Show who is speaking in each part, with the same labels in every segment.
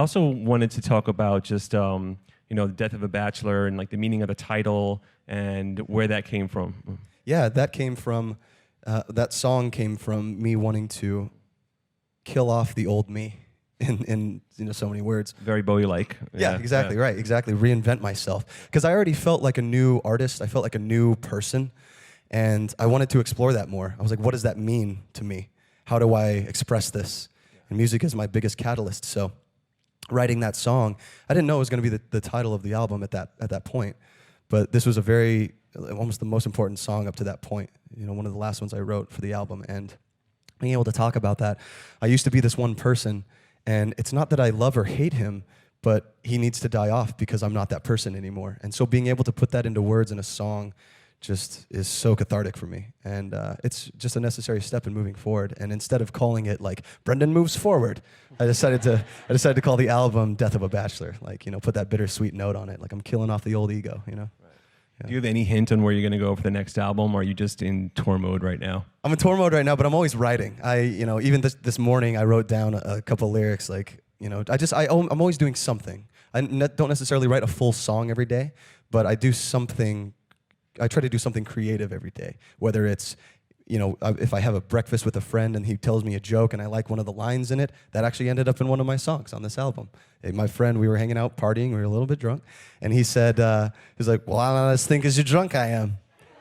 Speaker 1: also wanted to talk about just the death of a bachelor and like the meaning of the title and where that came from.
Speaker 2: Yeah, that came from that song came from me wanting to kill off the old me in so many words.
Speaker 1: Very Bowie-like.
Speaker 2: Yeah, exactly, right, exactly. Reinvent myself. Because I already felt like a new artist. I felt like a new person. And I wanted to explore that more. I was like, what does that mean to me? How do I express this? And music is my biggest catalyst. So writing that song, I didn't know it was going to be the title of the album at that point. But this was almost the most important song up to that point. One of the last ones I wrote for the album. And being able to talk about that, I used to be this one person. And it's not that I love or hate him, but he needs to die off because I'm not that person anymore. And so being able to put that into words in a song just is so cathartic for me. And it's just a necessary step in moving forward. And instead of calling it like Brendon Moves Forward, I decided to call the album Death of a Bachelor. Like, put that bittersweet note on it. Like I'm killing off the old ego, Yeah.
Speaker 1: Do you have any hint on where you're going to go for the next album, or are you just in tour mode right now?
Speaker 2: I'm in tour mode right now, but I'm always writing. Even this morning, I wrote down a couple lyrics. Like, I'm always doing something. I don't necessarily write a full song every day, but I do something. I try to do something creative every day, whether it's, if I have a breakfast with a friend and he tells me a joke and I like one of the lines in it, that actually ended up in one of my songs on this album. My friend, we were hanging out, partying, we were a little bit drunk, and he said, he's like, well, I'm not as think as you drunk I am.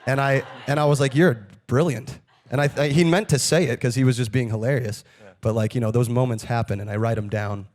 Speaker 2: And I was like, you're brilliant. And he meant to say it because he was just being hilarious. Yeah. But those moments happen and I write them down.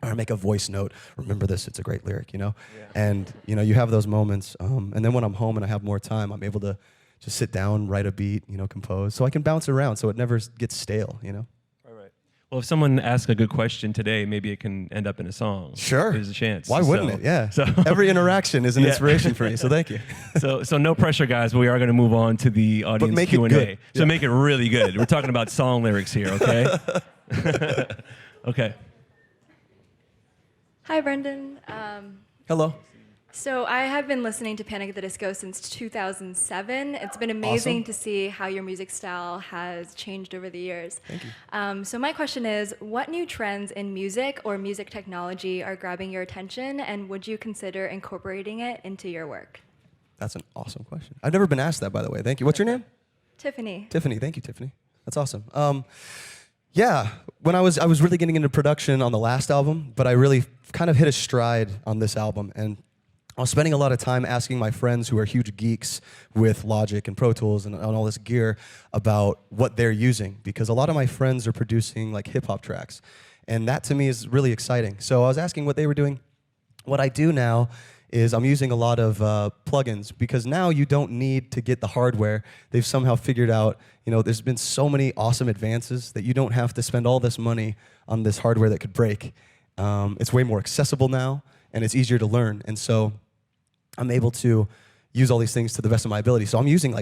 Speaker 2: Or I make a voice note, remember this, it's a great lyric, Yeah. And, you have those moments. And then when I'm home and I have more time, I'm able to just sit down, write a beat, compose. So I can bounce around so it never gets stale, All
Speaker 1: right. Well, if someone asks a good question today, maybe it can end up in a song.
Speaker 2: Sure.
Speaker 1: There's a chance.
Speaker 2: Why wouldn't it? Yeah. So every interaction is an inspiration for me, so thank you.
Speaker 1: So no pressure, guys, but we are going to move on to the audience Q&A. So make it really good. We're talking about song lyrics here, okay? Okay.
Speaker 3: Hi, Brendon.
Speaker 2: Hello.
Speaker 3: So I have been listening to Panic at the Disco since 2007. It's been amazing to see how your music style has changed over the years.
Speaker 2: Thank you.
Speaker 3: So my question is, what new trends in music or music technology are grabbing your attention, and would you consider incorporating it into your work?
Speaker 2: That's an awesome question. I've never been asked that, by the way. Thank you. What's your name?
Speaker 3: Tiffany.
Speaker 2: Tiffany. Thank you, Tiffany. That's awesome. Yeah, when I was really getting into production on the last album, but I really kind of hit a stride on this album, and I was spending a lot of time asking my friends who are huge geeks with Logic and Pro Tools and all this gear about what they're using, because a lot of my friends are producing like hip-hop tracks, and that to me is really exciting. So I was asking what they were doing. What I do now is I'm using a lot of plugins, because now you don't need to get the hardware. They've somehow figured out, there's been so many awesome advances that you don't have to spend all this money on this hardware that could break. It's way more accessible now, and it's easier to learn. And so I'm able to use all these things to the best of my ability. So I'm using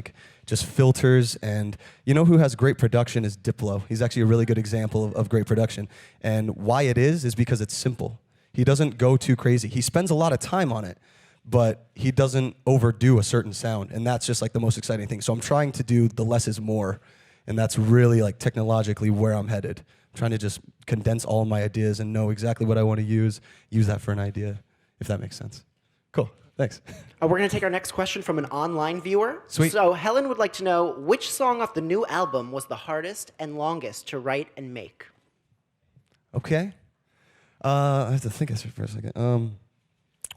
Speaker 2: just filters, and who has great production is Diplo. He's actually a really good example of great production. And why it is because it's simple. He doesn't go too crazy. He spends a lot of time on it, but he doesn't overdo a certain sound, and that's just the most exciting thing. So I'm trying to do the less is more, and that's really technologically where I'm headed. I'm trying to just condense all of my ideas and know exactly what I want to use that for an idea, if that makes sense. Cool, thanks.
Speaker 4: We're going to take our next question from an online viewer.
Speaker 2: Sweet.
Speaker 4: So Helen would like to know, which song off the new album was the hardest and longest to write and make?
Speaker 2: Okay. I have to think for a second.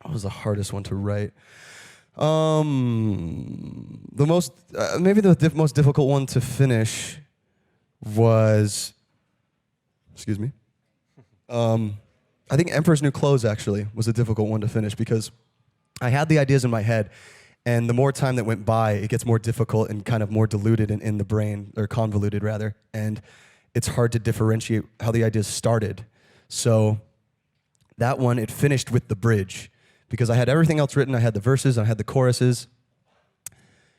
Speaker 2: What was the hardest one to write? The most, maybe the most difficult one to finish was, excuse me. I think Emperor's New Clothes actually was a difficult one to finish, because I had the ideas in my head, and the more time that went by, it gets more difficult and kind of more diluted in the brain, or convoluted rather, and it's hard to differentiate how the ideas started. So that one, it finished with the bridge, because I had everything else written. I had the verses, I had the choruses,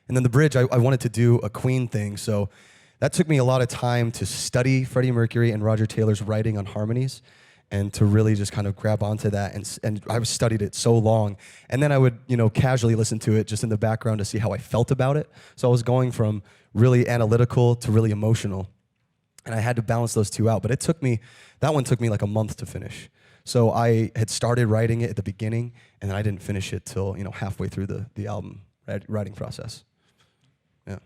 Speaker 2: and then the bridge, I wanted to do a Queen thing, so that took me a lot of time to study Freddie Mercury and Roger Taylor's writing on harmonies, and to really just kind of grab onto that, and I studied it so long, and then I would casually listen to it just in the background to see how I felt about it. So I was going from really analytical to really emotional, and I had to balance those two out. But that one took me like a month to finish. So I had started writing it at the beginning, and then I didn't finish it till halfway through the album writing process. Yeah.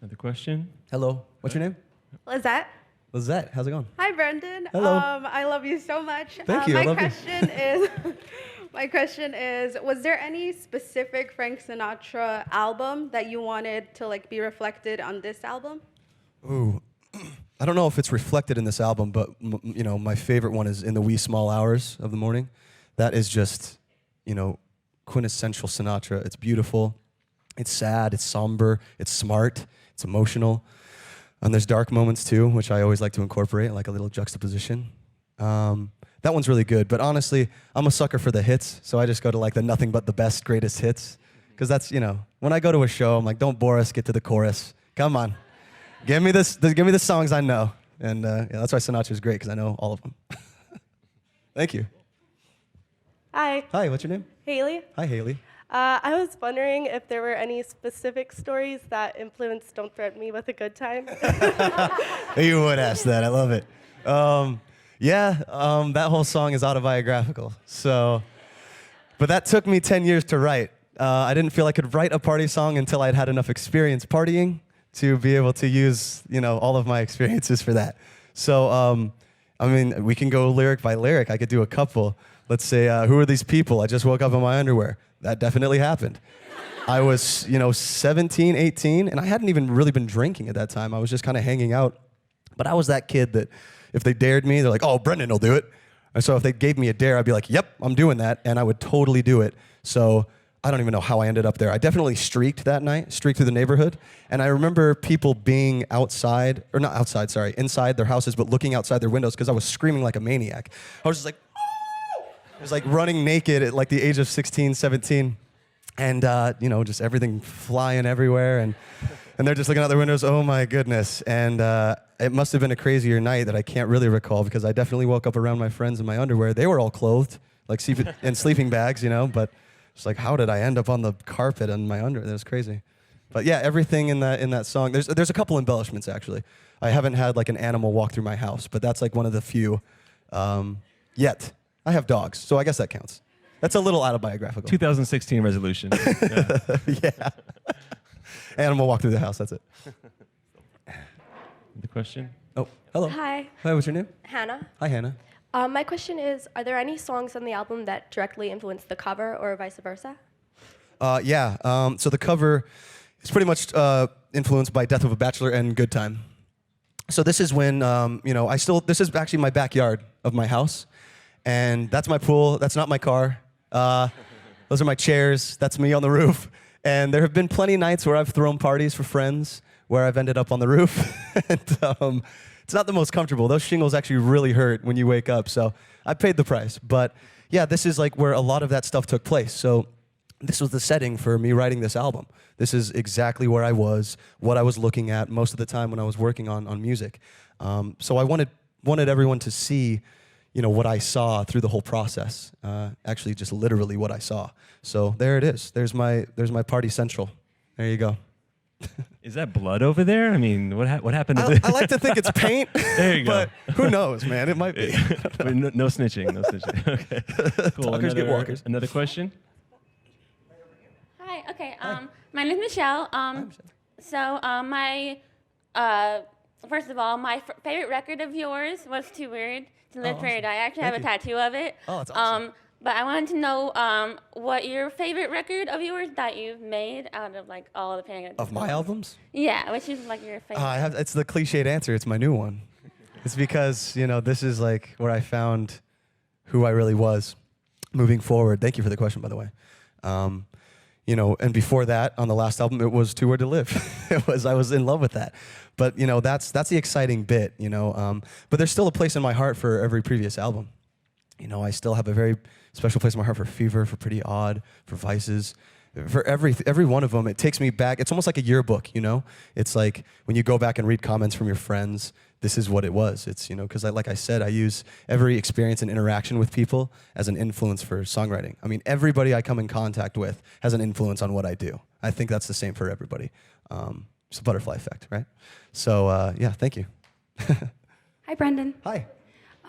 Speaker 1: Another question?
Speaker 2: Hello. What's your name?
Speaker 5: Lizette.
Speaker 2: Lizette. How's it going?
Speaker 5: Hi, Brendon.
Speaker 2: Hello.
Speaker 5: I love you so much.
Speaker 2: Thank you. I
Speaker 5: My
Speaker 2: love you.
Speaker 5: question is, my question is, was there any specific Frank Sinatra album that you wanted to like be reflected on this album?
Speaker 2: Ooh. I don't know if it's reflected in this album, but my favorite one is In the Wee Small Hours of the Morning. That is just, quintessential Sinatra. It's beautiful. It's sad. It's somber. It's smart. It's emotional. And there's dark moments too, which I always like to incorporate, like a little juxtaposition. That one's really good. But honestly, I'm a sucker for the hits, so I just go to like the nothing but the best, greatest hits. Because that's, when I go to a show, I'm like, don't bore us, get to the chorus. Come on. Give me the songs I know. And that's why Sinatra's great, because I know all of them. Thank you.
Speaker 5: Hi.
Speaker 2: Hi, what's your name?
Speaker 5: Haley.
Speaker 2: Hi, Haley.
Speaker 5: I was wondering if there were any specific stories that influenced Don't Threaten Me with a Good Time.
Speaker 2: You would ask that. I love it. That whole song is autobiographical. But that took me 10 years to write. I didn't feel I could write a party song until I'd had enough experience partying to be able to use, all of my experiences for that. So, we can go lyric by lyric. I could do a couple. Let's say, who are these people? I just woke up in my underwear. That definitely happened. I was, 17, 18, and I hadn't even really been drinking at that time. I was just kind of hanging out. But I was that kid that if they dared me, they're like, oh, Brendon will do it. And so if they gave me a dare, I'd be like, yep, I'm doing that, and I would totally do it. So I don't even know how I ended up there. I definitely streaked that night, streaked through the neighborhood. And I remember people being inside their houses, but looking outside their windows because I was screaming like a maniac. I was just like, oh! I was like running naked at like the age of 16, 17. And, just everything flying everywhere. And they're just looking out their windows, oh my goodness. And it must have been a crazier night that I can't really recall because I definitely woke up around my friends in my underwear. They were all clothed, like in sleeping bags, but it's like, how did I end up on the carpet in my underwear? That was crazy. But yeah, everything in that song, there's a couple embellishments actually. I haven't had like an animal walk through my house, but that's like one of the few yet. I have dogs, so I guess that counts. That's a little autobiographical.
Speaker 1: 2016 resolution. Yeah.
Speaker 2: Yeah. Animal walk through the house, that's it.
Speaker 1: The question?
Speaker 2: Oh, hello.
Speaker 6: Hi.
Speaker 2: Hi, what's your name?
Speaker 6: Hannah.
Speaker 2: Hi, Hannah.
Speaker 6: My question is, are there any songs on the album that directly influenced the cover or vice versa?
Speaker 2: So the cover is pretty much influenced by Death of a Bachelor and Good Time. So this is when, this is actually my backyard of my house. And that's my pool. That's not my car. Those are my chairs. That's me on the roof. And there have been plenty of nights where I've thrown parties for friends where I've ended up on the roof. And it's not the most comfortable. Those shingles actually really hurt when you wake up. So I paid the price. But yeah, this is like where a lot of that stuff took place. So this was the setting for me writing this album. This is exactly where I was, what I was looking at most of the time when I was working on music. So I wanted everyone to see what I saw through the whole process. Actually, just literally what I saw. So there it is. There's my party central. There you go.
Speaker 1: Is that blood over there? I mean, what happened to this?
Speaker 2: I like to think it's paint.
Speaker 1: There you go.
Speaker 2: But who knows, man? It might be.
Speaker 1: No snitching. No snitching. Okay. Cool.
Speaker 2: Talkers get walkers.
Speaker 1: Another question?
Speaker 7: Hi. Okay.
Speaker 2: Hi.
Speaker 7: My name is Michelle.
Speaker 2: Michelle.
Speaker 7: First of all, my favorite record of yours was Too Weird to Live
Speaker 2: awesome.
Speaker 7: For. I actually
Speaker 2: Thank
Speaker 7: have
Speaker 2: you.
Speaker 7: a tattoo of it.
Speaker 2: Oh, that's awesome.
Speaker 7: But I wanted to know what your favorite record of yours that you've made out of like all the Panic!
Speaker 2: Of my albums?
Speaker 7: Yeah, which is like your favorite.
Speaker 2: It's the cliched answer. It's my new one. It's because, this is like where I found who I really was moving forward. Thank you for the question, by the way. And before that, on the last album, it was Too Weird to Live. I was in love with that. But, that's the exciting bit, But there's still a place in my heart for every previous album. I still have a very special place in my heart for Fever, for Pretty Odd, for Vices. For every one of them, it takes me back. It's almost like a yearbook, It's like when you go back and read comments from your friends, this is what it was. It's, because like I said, I use every experience and interaction with people as an influence for songwriting. I mean, everybody I come in contact with has an influence on what I do. I think that's the same for everybody. It's a butterfly effect, right? So, yeah, thank you.
Speaker 8: Hi, Brendon.
Speaker 2: Hi.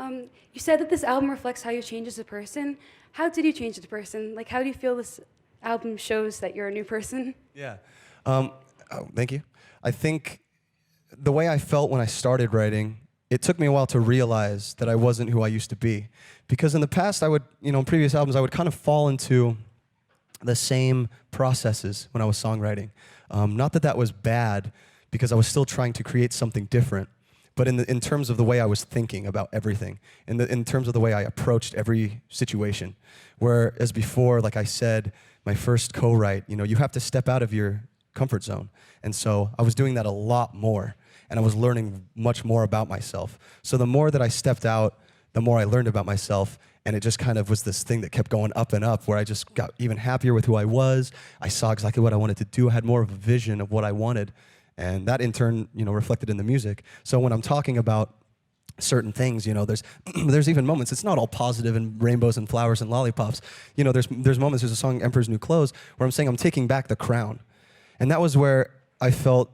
Speaker 8: You said that this album reflects how you change as a person. How did you change as a person? Like, how do you feel this album shows that you're a new person?
Speaker 2: Yeah. Thank you. I think the way I felt when I started writing, it took me a while to realize that I wasn't who I used to be. Because in the past, I would, in previous albums, I would kind of fall into the same processes when I was songwriting. Not that that was bad, because I was still trying to create something different, but in terms of the way I was thinking about everything, in terms of the way I approached every situation. Whereas before, like I said, my first co-write, you have to step out of your comfort zone. And so I was doing that a lot more, and I was learning much more about myself. So the more that I stepped out, the more I learned about myself, and it just kind of was this thing that kept going up and up, where I just got even happier with who I was. I saw exactly what I wanted to do. I had more of a vision of what I wanted, and that in turn, reflected in the music. So when I'm talking about certain things, there's even moments, it's not all positive and rainbows and flowers and lollipops. There's moments, there's a song, Emperor's New Clothes, where I'm saying I'm taking back the crown. And that was where I felt,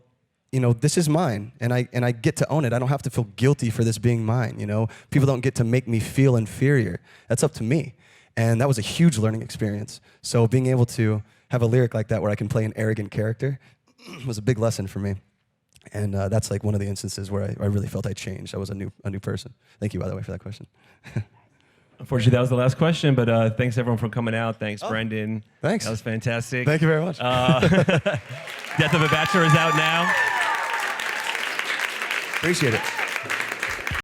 Speaker 2: this is mine, and I get to own it. I don't have to feel guilty for this being mine, People don't get to make me feel inferior. That's up to me. And that was a huge learning experience. So being able to have a lyric like that where I can play an arrogant character was a big lesson for me. And that's like one of the instances where I really felt I changed. I was a new person. Thank you, by the way, for that question.
Speaker 1: Unfortunately, that was the last question, but thanks everyone for coming out. Thanks, Brendon.
Speaker 2: Thanks.
Speaker 1: That was fantastic.
Speaker 2: Thank you very much.
Speaker 1: Death of a Bachelor is out now.
Speaker 2: Appreciate it.